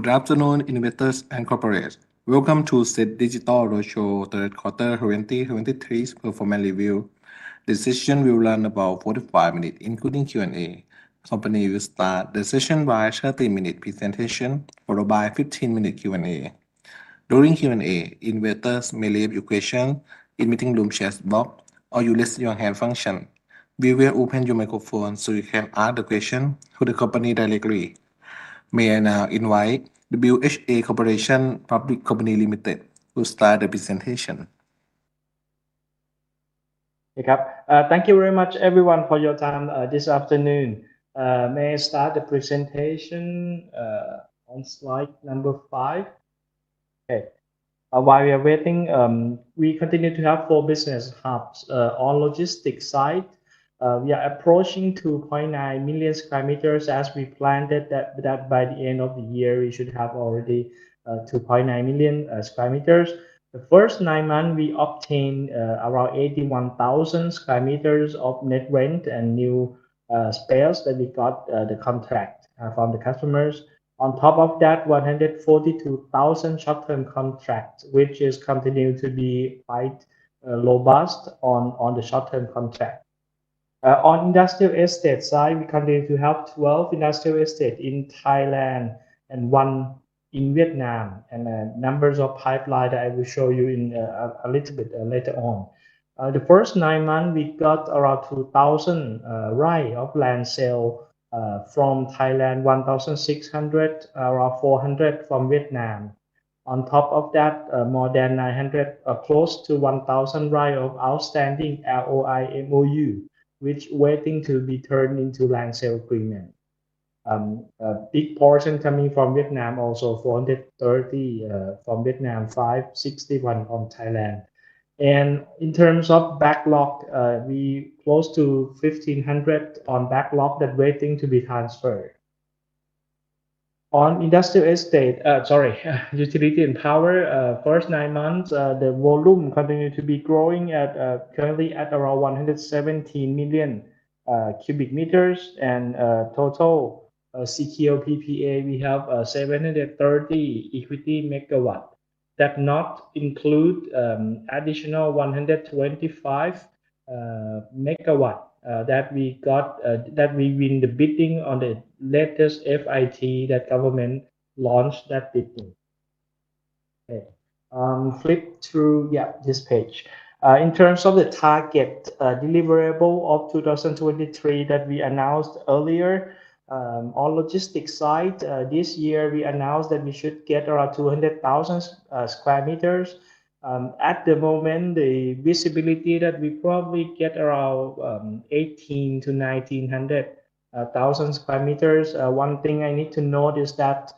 Good afternoon, investors and corporates. Welcome to SET Digital Roadshow third quarter 2023 performance review. The session will run about 45 minutes, including Q&A. Company will start the session by 30-minute presentation, followed by 15-minute Q&A. During Q&A, investors may leave your question in meeting room chat box or use raise your hand function. We will open your microphone so you can ask the question to the company directly. May I now invite WHA Corporation Public Company Limited to start the presentation. Okay, thank you very much everyone for your time this afternoon. May I start the presentation on slide number 5? Okay. While we are waiting, we continue to have 4 business hubs on logistics side. We are approaching 2.9 million square meters as we planned that by the end of the year we should have already 2.9 million square meters. The first 9 months we obtained around 81,000 square meters of net rent and new space that we got the contract from the customers. On top of that, 142,000 short-term contracts, which is continue to be quite robust on the short-term contract. On industrial estate side, we continue to have 12 industrial estate in Thailand and 1 in Vietnam, and numbers of pipeline that I will show you in a little bit later on. The first 9 months we got around 2,000 right of land sale from Thailand, 1,600, around 400 from Vietnam. On top of that, more than 900, close to 1,000 right of outstanding LOI MOU, which waiting to be turned into land sale agreement. A big portion coming from Vietnam, also 430 from Vietnam, 561 from Thailand. And in terms of backlog, we close to 1,500 on backlog that waiting to be transferred. On industrial estate, utility and power, first 9 months, the volume continued to be growing at currently at around 117 million cubic meters, and total CKO PPA we have 730 equity megawatt. That not include additional 125 megawatt that we got that we win the bidding on the latest FIT that government launched that bidding. Okay, flip through this page. In terms of the target deliverable of 2023 that we announced earlier, on logistics side, this year we announced that we should get around 200,000 square meters. At the moment, the visibility that we probably get around 18 to 1900,000 square meters. One thing I need to note is that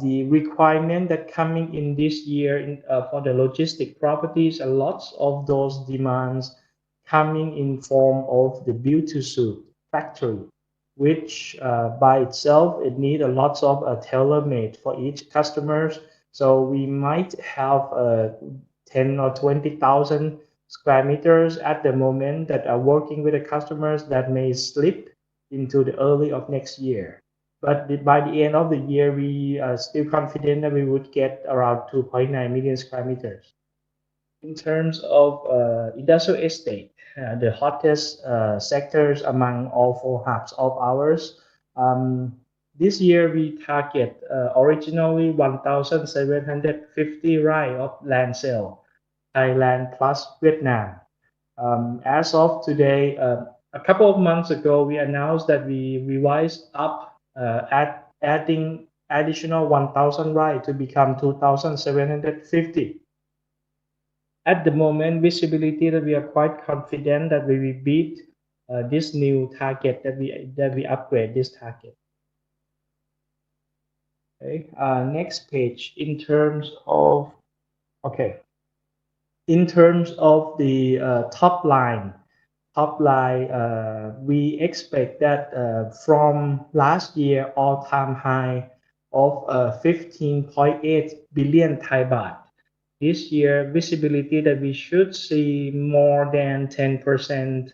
the requirement that coming in this year for the logistic properties, a lot of those demands coming in form of the build-to-suit factory, which by itself it need a lot of tailor-made for each customers. So we might have 10 or 20,000 square meters at the moment that are working with the customers that may slip into the early of next year. But by the end of the year, we are still confident that we would get around 2.9 million square meters. In terms of industrial estate, the hottest sectors among all 4 hubs of ours. This year we target originally 1,750 right of land sale, Thailand plus Vietnam. As of today, a couple of months ago, we announced that we revised up adding additional 1,000 right to become 2,750. At the moment, visibility that we are quite confident that we will beat this new target that we upgrade this target. Okay, next page. In terms of the top line, we expect that from last year all-time high of 15.8 billion Thai baht. This year, visibility that we should see more than 10%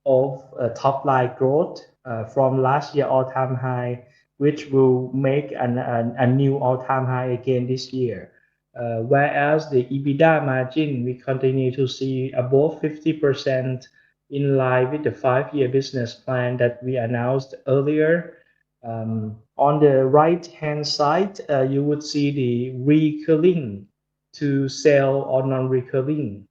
of top line growth from last year all-time high which will make a new all-time high again this year. Whereas the EBITDA margin, we continue to see above 50% in line with the 5-year business plan that we announced earlier. On the right-hand side, you would see the recurring to sell or non-recurring.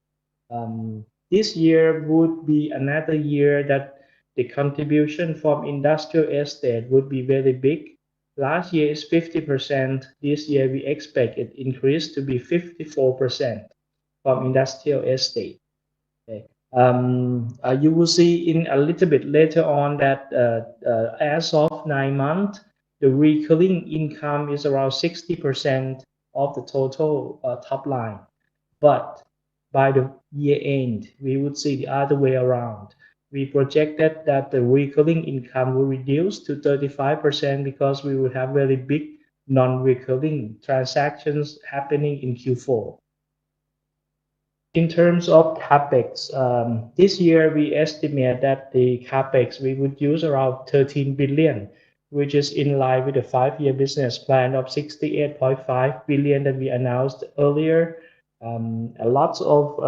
This year would be another year that the contribution from industrial estate would be very big. Last year is 50%. This year we expect it increase to be 54% from industrial estate. Okay. You will see in a little bit later on that as of 9 months, the recurring income is around 60% of the total top line. But by the year end, we would see the other way around. We projected that the recurring income will reduce to 35% because we will have very big non-recurring transactions happening in Q4. In terms of capex, this year we estimate that the capex we would use around 13 billion, which is in line with the 5-year business plan of 68.5 billion that we announced earlier. A lot of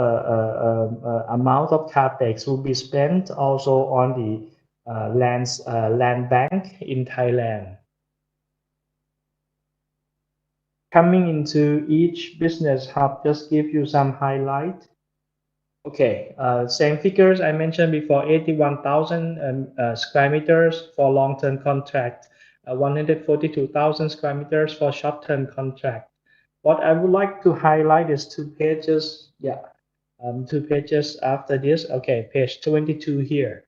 amount of capex will be spent also on the land bank in Thailand. Coming into each business hub, just give you some highlight. Okay, same figures I mentioned before, 81,000 square meters for long-term contract, 142,000 square meters for short-term contract. What I would like to highlight is 2 pages. Yeah, 2 pages after this. Okay, page 22 here.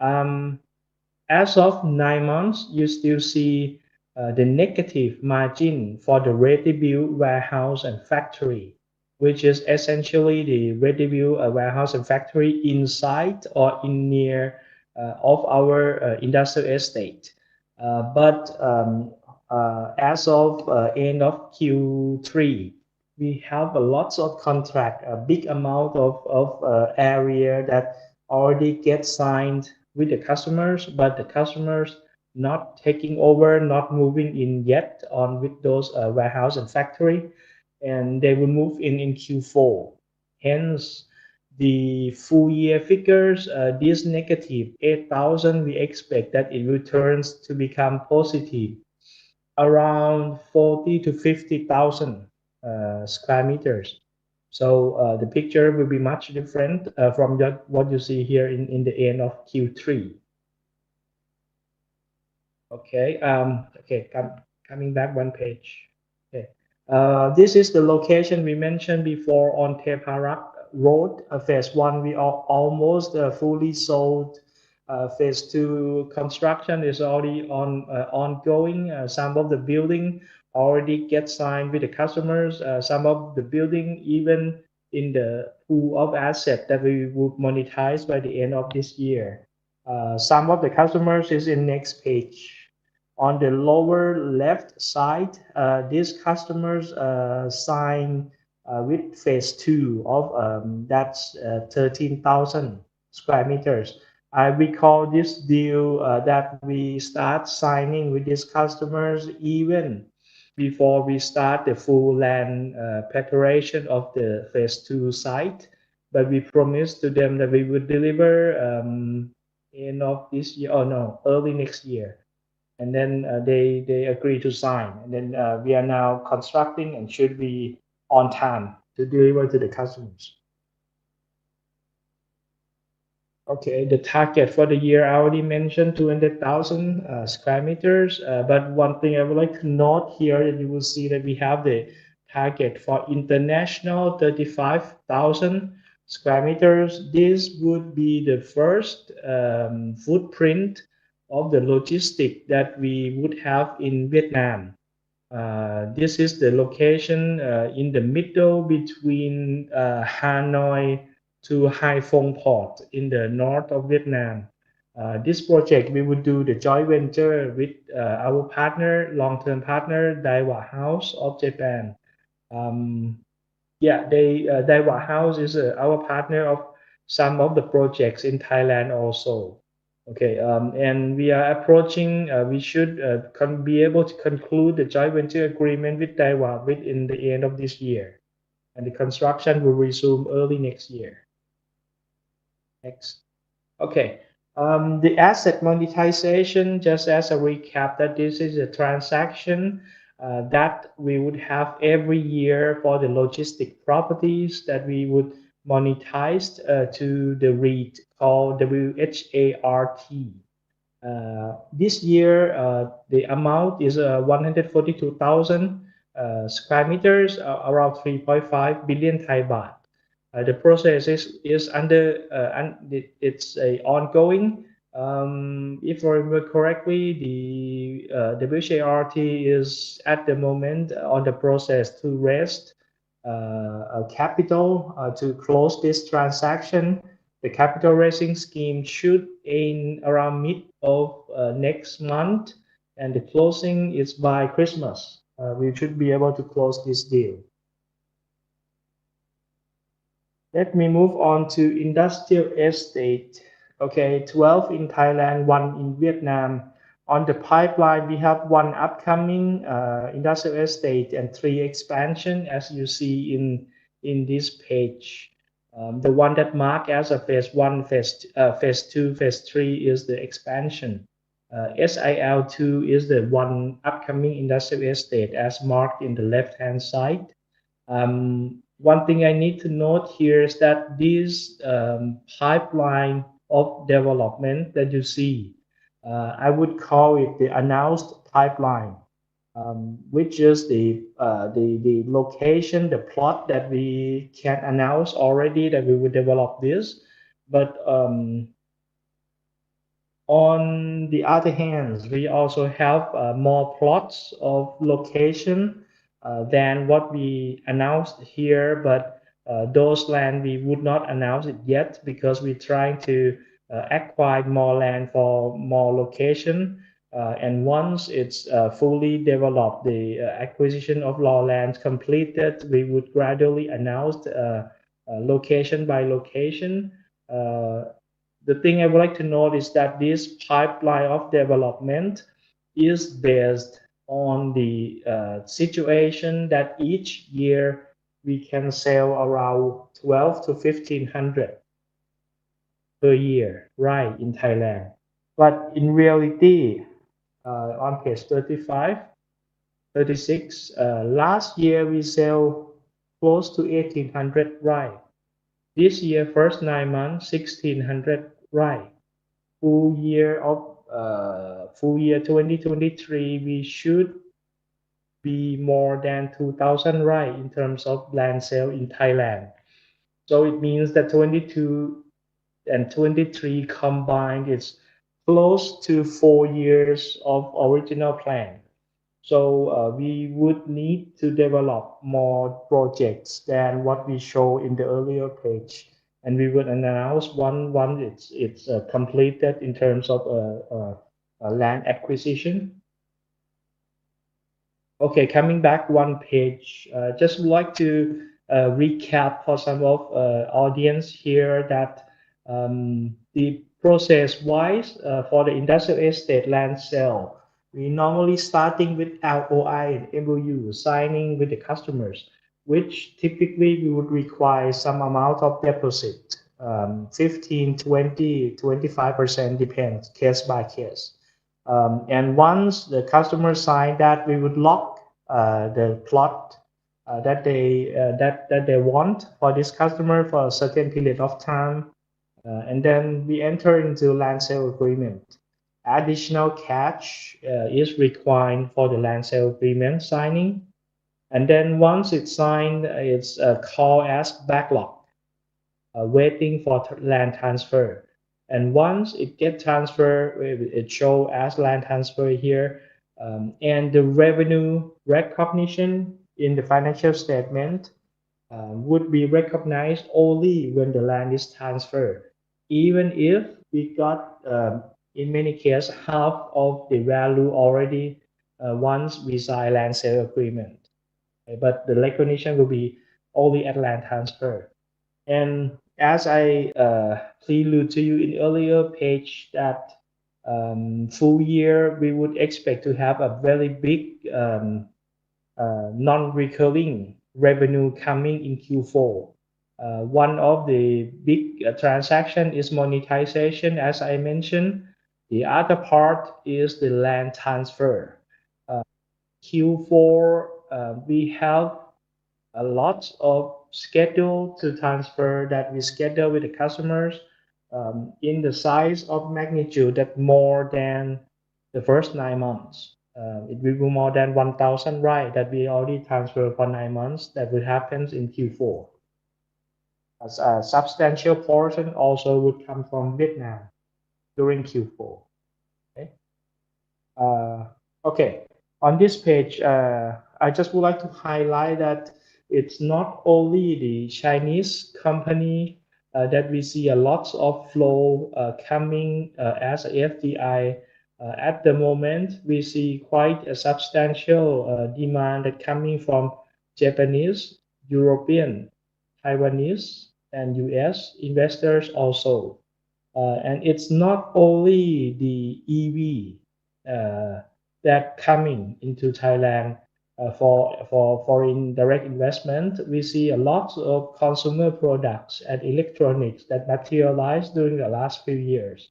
As of 9 months, you still see the negative margin for the ready-built warehouse and factory, which is essentially the ready-built warehouse and factory inside or in near of our industrial estate. But as of end of Q3, we have a lot of contract, a big amount of area that already get signed with the customers, but the customers not taking over, not moving in yet on with those warehouse and factory, and they will move in Q4. Hence, the full year figures, this negative 8,000, we expect that it returns to become positive, around 40 to 50,000 square meters. So the picture will be much different from what you see here in the end of Q3. Okay, coming back 1 page. Okay, this is the location we mentioned before on Teparak Road. Phase 1 we are almost fully sold. Phase 2 construction is already ongoing. Some of the building already get signed with the customers. Some of the building even in the pool of asset that we would monetize by the end of this year. Some of the customers is in next page. On the lower left side, these customers sign with phase 2 of that's 13,000 square meters. I recall this deal that we start signing with these customers even before we start the full land preparation of the phase 2 site. But we promised to them that we would deliver end of this year, or no, early next year. And then they agree to sign. And then we are now constructing and should be on time to deliver to the customers. Okay, the target for the year I already mentioned 200,000 square meters. But one thing I would like to note here that you will see that we have the target for international 35,000 square meters. This would be the first footprint of the logistic that we would have in Vietnam. This is the location in the middle between Hanoi to Hai Phong Port in the north of Vietnam. This project we would do the joint venture with our partner, long-term partner, Daiwa House of Japan. Daiwa House is our partner of some of the projects in Thailand also. Okay, and we are approaching, we should be able to conclude the joint venture agreement with Taiwan within the end of this year. And the construction will resume early next year. Next. Okay. The asset monetization, just as a recap, that this is a transaction that we would have every year for the logistic properties that we would monetize to the REIT called WHART. This year, the amount is 142,000 square meters, around 3.5 billion Thai baht. The process is under it's ongoing. If I remember correctly, the WHART is at the moment on the process to raise capital to close this transaction. The capital raising scheme should end around mid of next month, and the closing is by Christmas. We should be able to close this deal. Let me move on to industrial estate. Okay, 12 in Thailand, 1 in Vietnam. On the pipeline, we have 1 upcoming industrial estate and 3 expansion, as you see in this page. The one that marked as a phase 1, phase 2, phase 3 is the expansion. SIL2 is the one upcoming industrial estate as marked in the left-hand side. One thing I need to note here is that this pipeline of development that you see, I would call it the announced pipeline, which is the location, the plot that we can announce already that we will develop this. But on the other hand, we also have more plots of location than what we announced here, but those land we would not announce it yet because we're trying to acquire more land for more location. And once it's fully developed, the acquisition of raw land completed, we would gradually announce location by location. The thing I would like to note is that this pipeline of development is based on the situation that each year we can sell around 12 to 1500 per year, right, in Thailand. But in reality, on page 35, 36, last year we sell close to 1800 right. This year, first 9 months, 1600 right. Full year 2023, we should be more than 2,000 right in terms of land sale in Thailand. So it means that 22 and 23 combined is close to 4 years of original plan. So we would need to develop more projects than what we show in the earlier page, and we would announce once it's completed in terms of land acquisition. Okay, coming back one page, just would like to recap for some of audience here that the process-wise for the industrial estate land sale, we normally starting with LOI and MOU, signing with the customers, which typically we would require some amount of deposit, 15, 20, 25%, depends case by case. And once the customer sign that, we would lock the plot that they want for this customer for a certain period of time, and then we enter into land sale agreement. Additional cash is required for the land sale agreement signing, and then once it's signed, it's called as backlog, waiting for land transfer. And once it gets transferred, it shows as land transfer here, and the revenue recognition in the financial statement would be recognized only when the land is transferred, even if we got in many cases half of the value already once we sign land sale agreement. But the recognition will be only at land transfer. And As I prelude to you in earlier page that full year we would expect to have a very big non-recurring revenue coming in Q4. One of the big transaction is monetization, as I mentioned. The other part is the land transfer. Q4, we have a lot of schedule to transfer that we schedule with the customers in the size of magnitude that more than the first 9 months. It will be more than 1,000 right that we already transferred for 9 months that will happen in Q4. As a substantial portion also would come from Vietnam during Q4. Okay. Okay. On this page, I just would like to highlight that it's not only the Chinese company that we see a lot of flow coming as a FDI. At the moment, we see quite a substantial demand that coming from Japanese, European, Taiwanese, and US investors also. And it's not only the EV that coming into Thailand for foreign direct investment. We see a lot of consumer products and electronics that materialize during the last few years.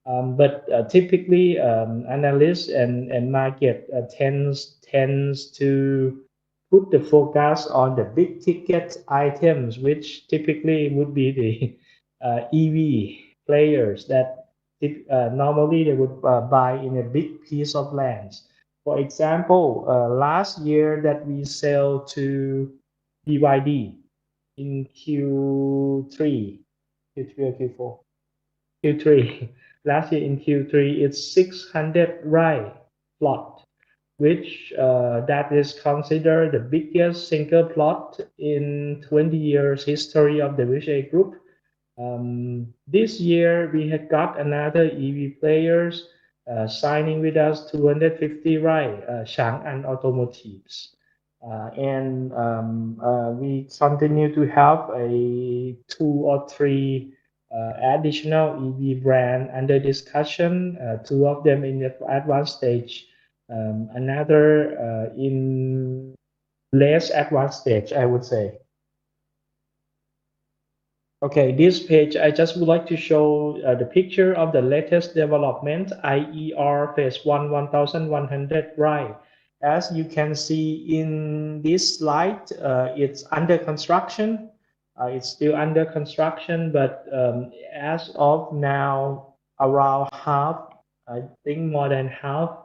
But typically, analysts and market tends to put the focus on the big ticket items, which typically would be the EV players that normally they would buy in a big piece of land. For example, last year that we sell to BYD in Q3 or Q4? Q3. Last year in Q3, it's 600 right plot, which that is considered the biggest single plot in 20 years history of the WHA group. This year we had got another EV players signing with us 250 right, Chang'an Automotives. And we continue to have a 2 or 3 additional EV brand under discussion, 2 of them in the advanced stage, another in less advanced stage, I would say. Okay, this page, I just would like to show the picture of the latest development, IER phase 1, 1100 right. As you can see in this slide, it's under construction. It's still under construction, but as of now, around half, I think more than half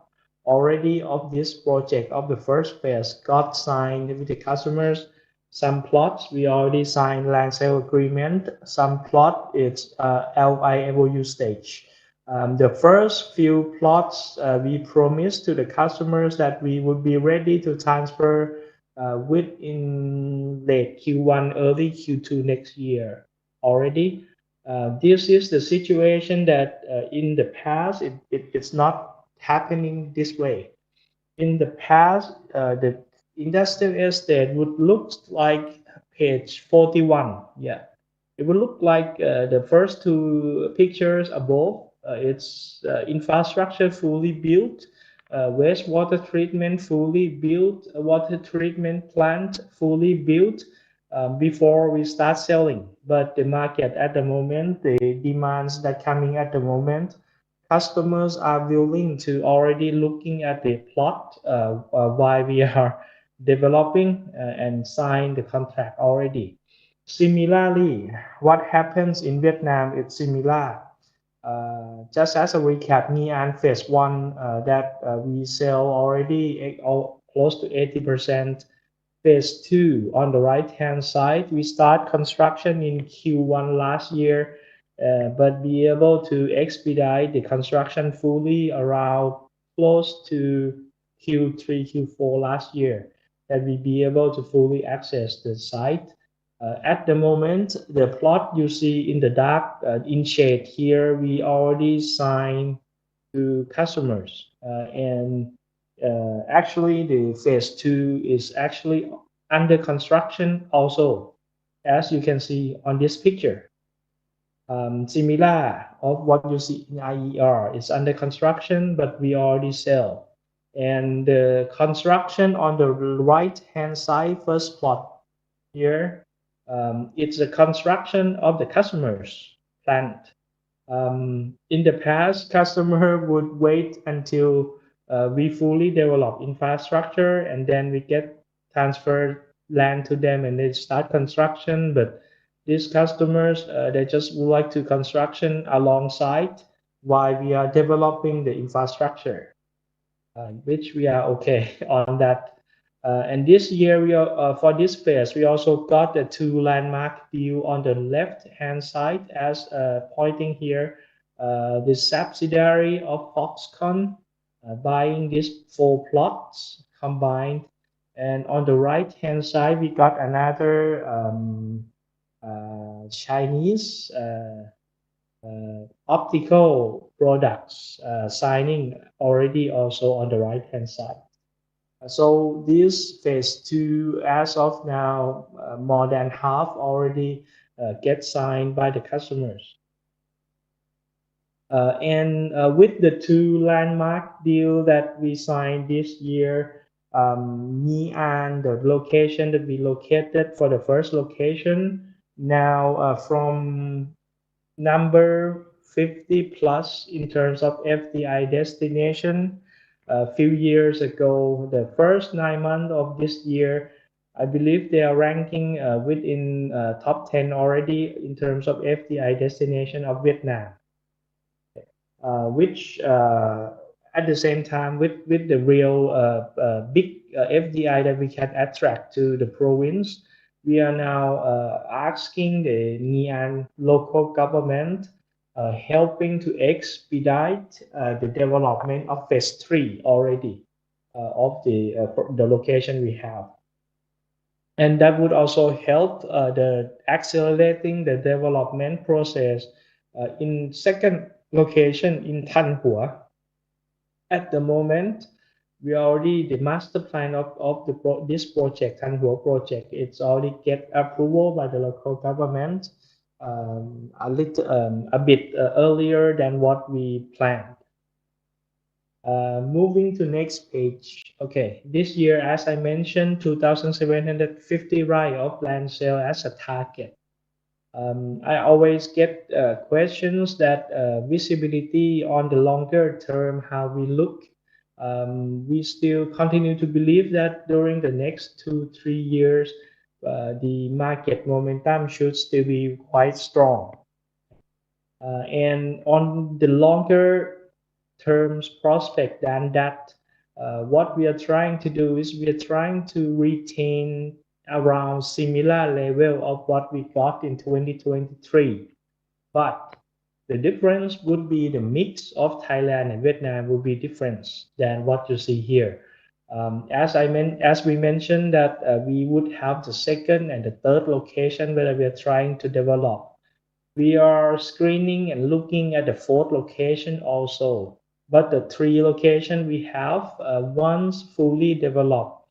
already of this project of the first phase got signed with the customers. Some plots we already signed land sale agreement. Some plot it's LIMOU stage. The first few plots we promised to the customers that we would be ready to transfer within late Q1, early Q2 next year already. This is the situation that in the past it's not happening this way. In the past, the industrial estate would look like page 41. Yeah, it would look like the first 2 pictures above. It's infrastructure fully built, wastewater treatment fully built, water treatment plant fully built before we start selling. But the market at the moment, the demands that coming at the moment, customers are willing to already looking at the plot while we are developing and sign the contract already. Similarly, what happens in Vietnam is similar. Just as a recap, Nghi An phase 1 that we sell already close to 80%. Phase 2 on the right hand side, we start construction in Q1 last year, but be able to expedite the construction fully around close to Q3, Q4 last year, that we be able to fully access the site. At the moment, the plot you see in the dark in shade here, we already signed to customers. And actually, the phase 2 is actually under construction also. as you can see on this picture. Similar of what you see in IER. It's under construction, but we already sell. And the construction on the right-hand side, first plot here, it's the construction of the customer's plant. In the past, customer would wait until we fully develop infrastructure, and then we get transferred land to them and they start construction. But these customers, they just would like to construction alongside while we are developing the infrastructure, which we are okay on that. And this year, we are for this phase, we also got the two landmark deal on the left-hand side, as pointing here, the subsidiary of Foxconn buying these 4 plots combined. And on the right-hand side, we got another Chinese optical products signing already also on the right-hand side. So this phase 2, as of now, more than half already get signed by the customers. And with the 2 landmark deal that we signed this year, Nghi the location that we located for the first location, now from number 50 plus in terms of FDI destination. A few years ago, the first 9 months of this year, I believe they are ranking within top 10 already in terms of FDI destination of Vietnam, which at the same time with the real big FDI that we can attract to the province, we are now asking the Nghi local government helping to expedite the development of phase 3 already of the location we have. And that would also help the accelerating the development process in second location in Thanh Hua. At the moment, we already the master plan of this project, Thanh Hua project. It's already get approval by the local government a bit earlier than what we planned. Moving to next page. Okay, this year, as I mentioned, 2,750 right of land sale as a target. I always get questions that visibility on the longer term, how we look. We still continue to believe that during the next 2-3 years, the market momentum should still be quite strong. And on the longer terms prospect than that, what we are trying to do is we are trying to retain around similar level of what we got in 2023. But the difference would be the mix of Thailand and Vietnam will be different than what you see here. As we mentioned that we would have the second and the third location where we are trying to develop. We are screening and looking at the fourth location also. But the 3 locations we have, once fully developed,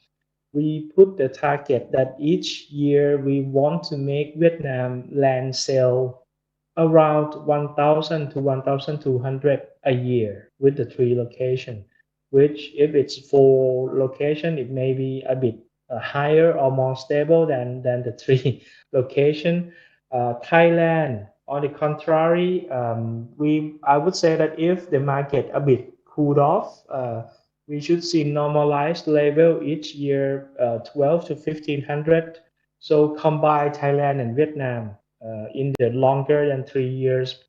we put the target that each year we want to make Vietnam land sale around 1,000 to 1,200 a year with the 3 locations, which if it's 4 locations, it may be a bit higher or more stable than the 3 locations. Thailand, on the contrary, I would say that if the market a bit cooled off, we should see normalized level each year, 12 to 1,500. So combine Thailand and Vietnam in the longer than 3 years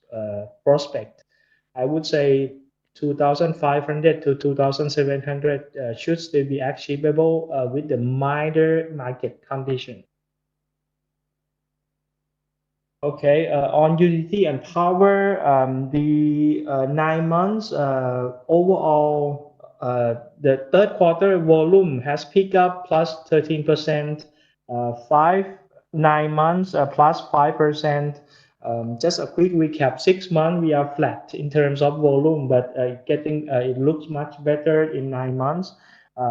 prospect. I would say 2,500 to 2,700 should still be achievable with the milder market condition. Okay, on utility and power, the 9 months overall, the third quarter volume has picked up plus 13%, 9 months plus 5%. Just a quick recap, 6 months we are flat in terms of volume, but it looks much better in 9 months.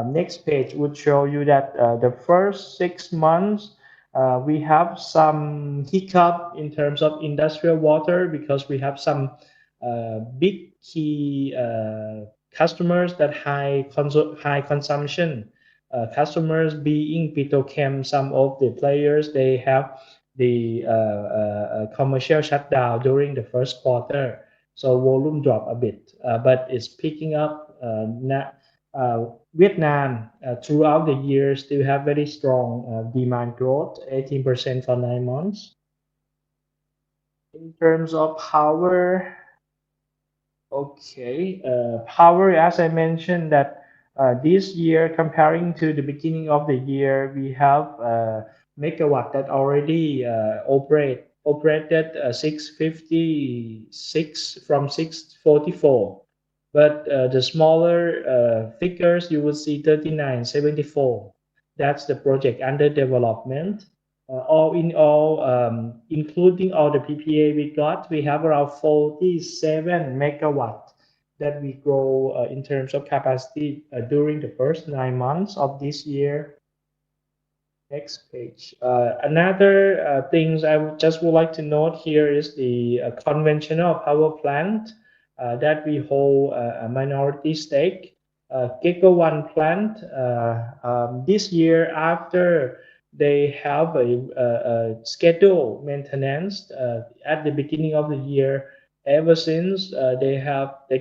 Next page would show you that the first 6 months We have some hiccup in terms of industrial water because we have some big key customers that high consumption. Customers being Petrochem, some of the players, they have the commercial shutdown during the first quarter, so volume drop a bit, but it's picking up now. Vietnam throughout the year still have very strong demand growth, 18% for 9 months. In terms of power, okay, power, as I mentioned, that this year, comparing to the beginning of the year, we have megawatt that already operated 656 from 644. But the smaller figures, you will see 3974. That's the project under development. All in all, including all the PPA we got, we have around 47 megawatt that we grow in terms of capacity during the first 9 months of this year. Next page. Another things I would like to note here is the conventional power plant that we hold a minority stake. Gecko One plant this year, after they have a scheduled maintenance at the beginning of the year. Ever since they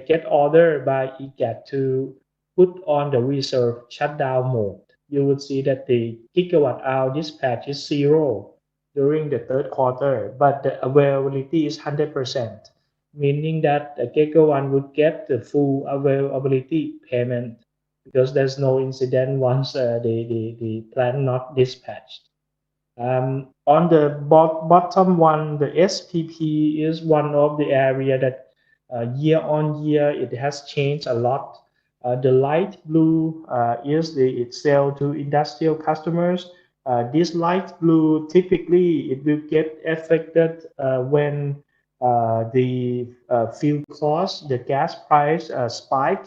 get order by EGAT to put on the reserve shutdown mode. You would see that the gigawatt hour dispatch is 0 during the third quarter, but the availability is 100%, meaning that the Gecko One would get the full availability payment because there's no incident once the plant not dispatched. On the bottom one, the SPP is one of the area that year on year it has changed a lot. The light blue is it's sell to industrial customers. This light blue typically it will get affected when the fuel cost, the gas price spike.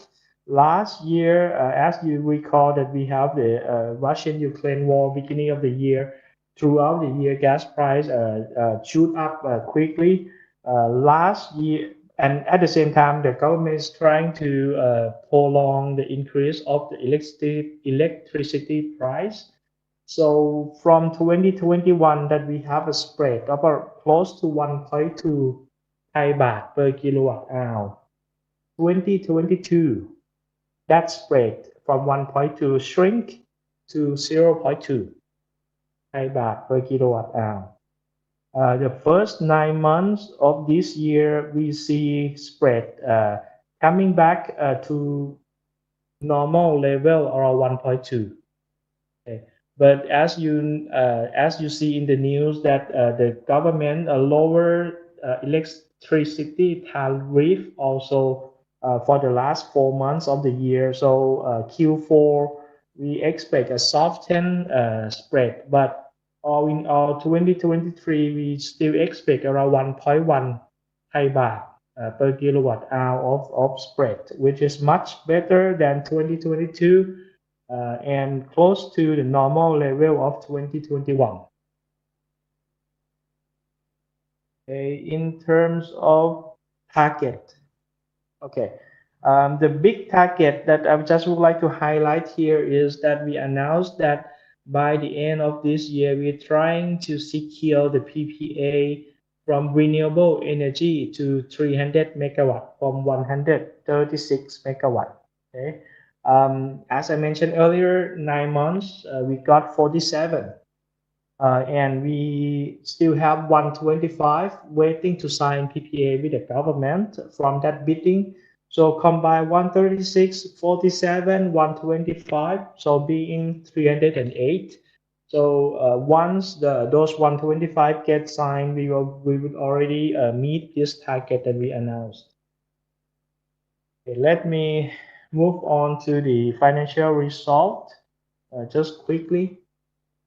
Last year, as you recall, that we have the Russian-Ukraine war beginning of the year. Throughout the year, gas price shoot up quickly. Last year, and at the same time, the government is trying to prolong the increase of the electricity price. So from 2021, that we have a spread of close to 1.2 Thai baht per kilowatt hour. 2022, that spread from 1.2 shrink to 0.2 Thai baht per kilowatt hour. The first 9 months of this year, we see spread coming back to normal level around 1.2. Okay. But as you see in the news that the government lower electricity tariff also for the last 4 months of the year. So Q4 we expect a softened spread, but all in all 2023 we still expect around 1.1 Thai baht per kilowatt hour of spread, which is much better than 2022 and close to the normal level of 2021. Okay, in terms of target, okay, the big target that I just would like to highlight here is that we announced that by the end of this year, we're trying to secure the PPA from renewable energy to 300 megawatt from 136 megawatt. Okay. As I mentioned earlier, 9 months, we got 47. And we still have 125 waiting to sign PPA with the government from that bidding. So combine 136, 47, 125, so being 308. So once those 125 get signed, we would already meet this target that we announced. Okay, let me move on to the financial result just quickly.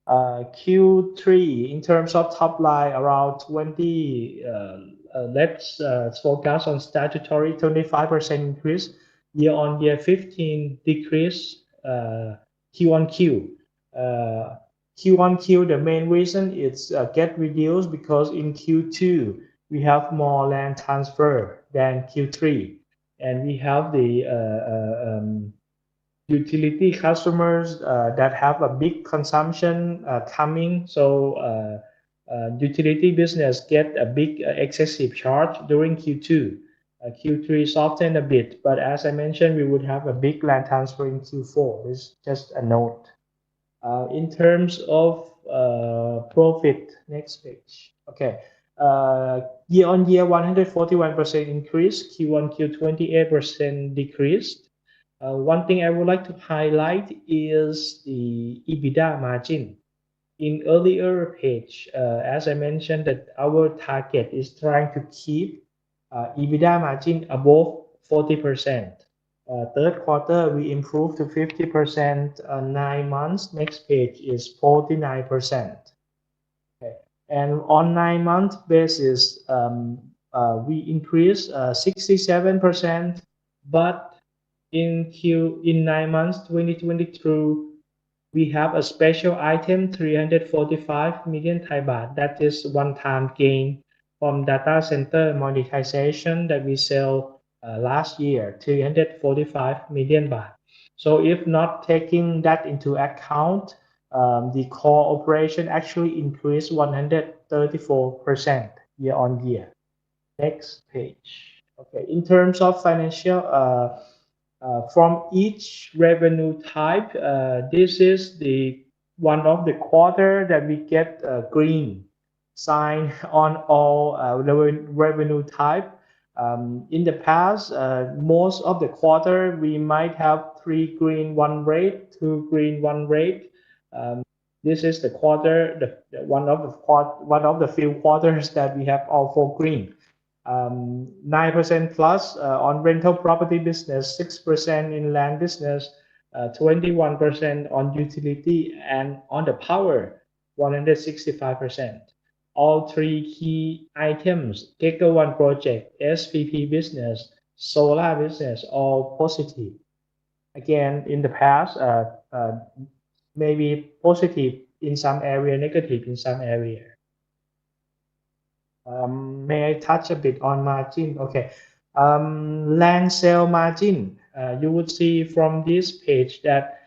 Q3 in terms of top line around 20. Let's focus on statutory 25% increase, year on year 15 decrease, Q on Q. Q on Q, the main reason is get reduced because in Q2 we have more land transfer than Q3, and we have the utility customers that have a big consumption coming. So utility business get a big excessive charge during Q2. Q3 softened a bit, but as I mentioned, we would have a big land transfer in Q4. This is just a note. In terms of profit, next page. Okay. Year on year, 141% increase, Q on Q 28% decreased. One thing I would like to highlight is the EBITDA margin. In earlier page, as I mentioned, that our target is trying to keep EBITDA margin above 40%. Third quarter, we improved to 50%. 9 months, next page is 49%. Okay. And on 9-month basis, we increased 67%, but in 9 months 2022, we have a special item 345 million Thai baht. That is one-time gain from data center monetization that we sell last year, 345 million baht. So if not taking that into account, the core operation actually increased 134% year on year. Next page. Okay, in terms of financial, from each revenue type, this is the one of the quarter that we get green sign on all revenue type. In the past, most of the quarter we might have 3 green 1 red, 2 green 1 red. This is the quarter, one of the few quarters that we have all 4 green. 9% plus on rental property business, 6% in land business, 21% on utility, and on the power, 165%. All 3 key items, Gecko 1 project, SPP business, solar business, all positive. Again, in the past, maybe positive in some area, negative in some area. May I touch a bit on margin? Okay. Land sale margin. You would see from this page that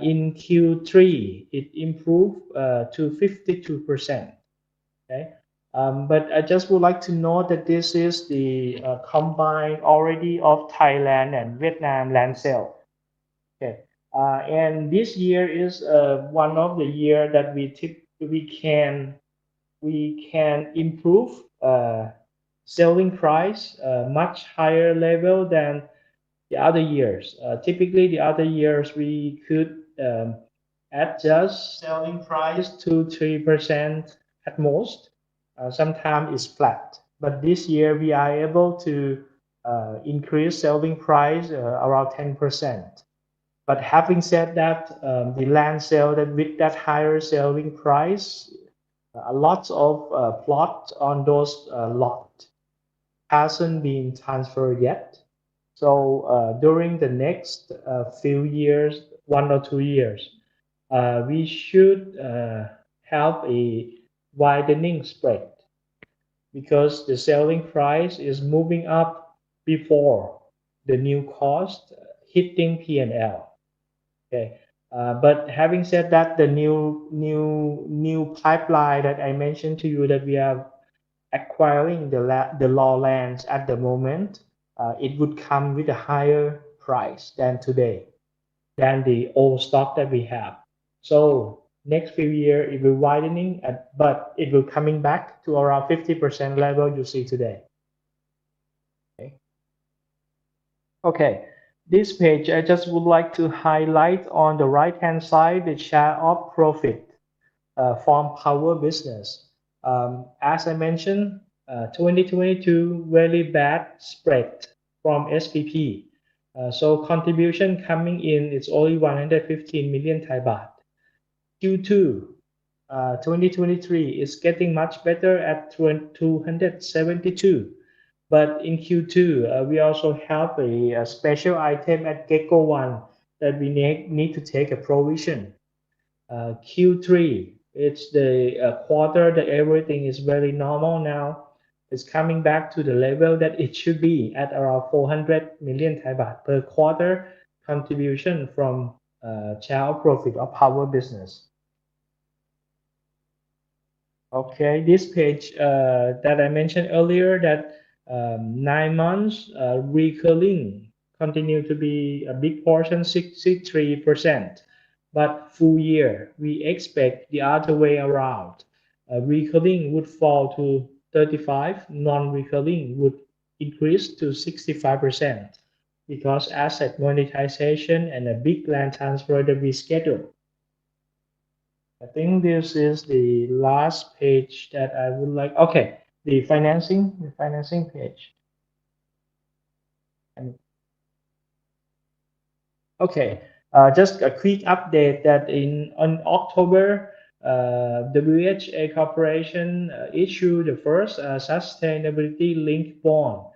in Q3 it improved to 52%. Okay. But I just would like to note that this is the combined already of Thailand and Vietnam land sale. Okay. And this year is one of the year that we can improve selling price much higher level than the other years. Typically, the other years we could adjust selling price 2-3% at most. Sometimes it's flat. But this year we are able to increase selling price around 10%. But having said that, the land sale that with that higher selling price, lots of plot on those lot hasn't been transferred yet. So during the next few years, 1 or 2 years, we should have a widening spread because the selling price is moving up before the new cost hitting P&L. Okay. But having said that, the new pipeline that I mentioned to you that we are acquiring the law lands at the moment, it would come with a higher price than today, than the old stock that we have. So next few years it will widening, but it will coming back to around 50% level you see today. Okay. Okay. This page, I just would like to highlight on the right-hand side, the share of profit from power business. As I mentioned, 2022, very bad spread from SPP. So contribution coming in, it's only 115 million Thai baht. Q2, 2023 is getting much better at 272. But in Q2, we also have a special item at Gecko 1 that we need to take a provision. Q3, it's the quarter that everything is very normal now. It's coming back to the level that it should be at around 400 million Thai baht per quarter contribution from child profit of power business. Okay, this page that I mentioned earlier, that 9 months recurring continue to be a big portion, 63%. But full year, we expect the other way around. Recurring would fall to 35, non-recurring would increase to 65% because asset monetization and a big land transfer that we scheduled. I think this is the last page that I would like. Okay, the financing page. Okay, just a quick update that on October, WHA Corporation issued the first sustainability-linked bond.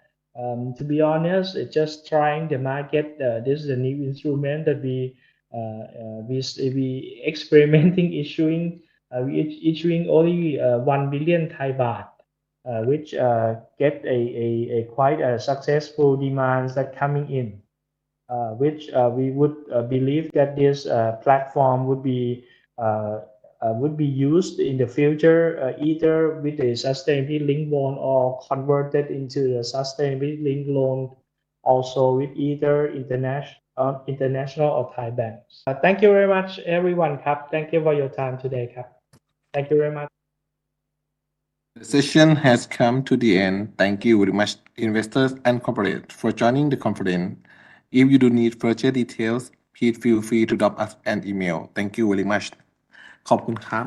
To be honest, it's just trying the market. This is a new instrument that we experimenting issuing. We issuing only 1 billion Thai baht, which get a quite a successful demands that coming in. Which we would believe that this platform would be used in the future either with a sustainability linked bond or converted into a sustainability linked loan, also with either international or Thai banks. Thank you very much, everyone. Thank you for your time today. Thank you very much. The session has come to the end. Thank you very much, investors and corporate, for joining the conference. If you do need further details, please feel free to drop us an email. Thank you very much. ขอบคุณครับ